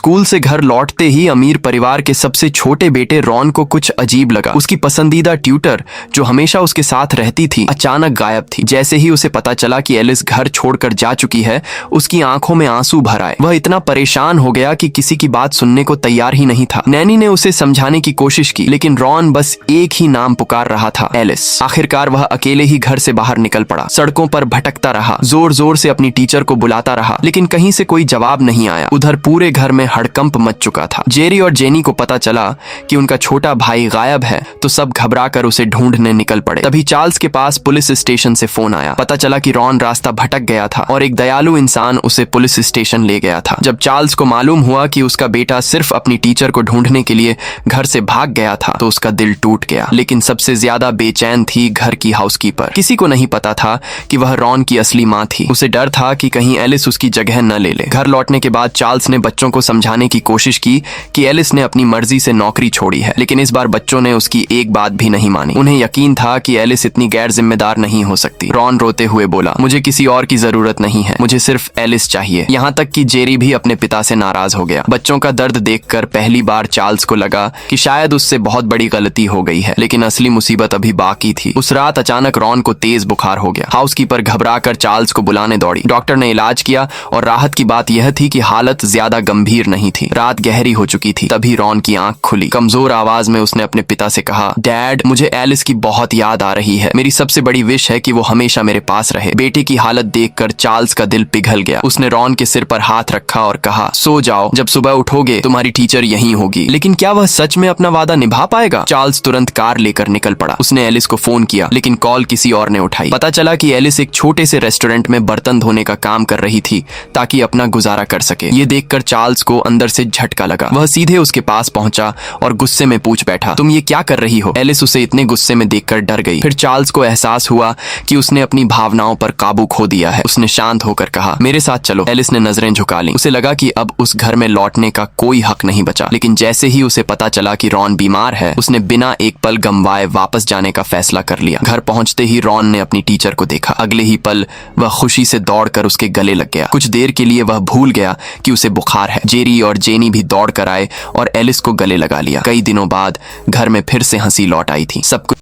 School से घर लौटते ही अमीर परिवार के सबसे छोटे बेटे रॉन को कुछ अजीब लगा। उसकी पसंदीदा ट्यूटर जो हमेशा उसके साथ रहती थी अचानक गायब थी। जैसे ही उसे पता चला कि एलिस घर छोड़कर जा चुकी है, उसकी आंखों में आंसू भर आए। वह इतना परेशान हो गया कि किसी की बात सुनने को तैयार ही नहीं था। नैनी ने उसे समझाने की कोशिश की, लेकिन रॉन बस एक ही नाम पुकार रहा था, एलिस। आखिरकार वह अकेले ही घर से बाहर निकल पड़ा। सड़कों पर भटकता रहा, जोर जोर से अपनी टीचर को बुलाता रहा, लेकिन कहीं से कोई जवाब नहीं आया। उधर पूरे घर में हड़कंप मच चुका था। जेरी और जेनी को पता चला कि उनका छोटा भाई गायब है, तो सब घबराकर उसे ढूंढने निकल पड़े। तभी चार्ल्स के पास पुलिस स्टेशन से फोन आया। पता चला कि रॉन रास्ता भटक गया था और एक दयालु इंसान उसे पुलिस स्टेशन ले गया था। जब चार्ल्स को मालूम हुआ कि उसका बेटा सिर्फ अपनी टीचर को ढूंढने के लिए घर से भाग गया था, तो उसका दिल टूट गया। लेकिन सबसे ज्यादा बेचैन थी घर की हाउसकीपर। किसी को नहीं पता था कि वह रॉन की असली माँ थी। उसे डर था कि कहीं एलिस उसकी जगह न ले ले। घर लौटने के बाद चार्ल्स ने बच्चों को समझाने की कोशिश की कि एलिस ने अपनी मर्जी से नौकरी छोड़ी है, लेकिन इस बार बच्चों ने उसकी एक बात भी नहीं मानी। उन्हें यकीन था कि एलिस इतनी गैर जिम्मेदार नहीं हो सकती। रॉन रोते हुए बोला, मुझे किसी और की जरूरत नहीं है, मुझे सिर्फ एलिस चाहिए। यहाँ तक कि जेरी भी अपने पिता से नाराज हो गया। बच्चों का दर्द देखकर पहली बार चार्ल्स को लगा कि शायद उससे बहुत बड़ी गलती हो गई है, लेकिन असली मुसीबत अभी बाकी थी। उस रात अचानक रॉन को तेज बुखार हो गया। हाउसकीपर घबराकर चार्ल्स को बुलाने दौड़ी। डॉक्टर ने इलाज किया और राहत की बात यह थी कि हालत ज्यादा गंभीर नहीं थी। रात गहरी हो चुकी थी। तभी रॉन की आंख खुली। कमजोर आवाज में उसने अपने पिता से कहा, डैड, मुझे एलिस की बहुत याद आ रही है। मेरी सबसे बड़ी विश है कि वो हमेशा मेरे पास रहे। बेटे की हालत देखकर चार्ल्स का दिल पिघल गया। उसने रॉन के सिर पर हाथ रखा और कहा, सो जाओ, जब सुबह उठोगे तुम्हारी टीचर यहीं होगी। लेकिन क्या वह सच में अपना वादा निभा पाएगा? चार्ल्स तुरंत कार लेकर निकल पड़ा। उसने एलिस को फोन किया, लेकिन कॉल किसी और ने उठाई। पता चला कि एलिस एक छोटे से रेस्टोरेंट में बर्तन धोने का काम कर रही थी ताकि अपना गुजारा कर सके। ये देखकर चार्ल्स को अंदर से झटका लगा। वह सीधे उसके पास पहुंचा और गुस्से में पूछ बैठा, तुम ये क्या कर रही हो? एलिस उसे इतने गुस्से में देखकर डर गई। फिर चार्ल्स को एहसास हुआ कि उसने अपनी भावनाओं पर काबू खो दिया है। उसने शांत होकर कहा, मेरे साथ चलो। एलिस ने नजरें झुका ली। उसे लगा कि अब उस घर में लौटने का कोई हक नहीं बचा। लेकिन जैसे ही उसे पता चला कि रॉन बीमार है, उसने बिना एक पल गंवाए वापस जाने का फैसला कर लिया। घर पहुंचते ही रॉन ने अपनी टीचर को देखा। अगले ही पल वह खुशी से दौड़कर उसके गले लग गया। कुछ देर के लिए वह भूल गया कि उसे बुखार है। जेरी और जेनी भी दौड़ कर आए और एलिस को गले लगा लिया। कई दिनों बाद घर में फिर से हंसी लौट आई थी। सब कुछ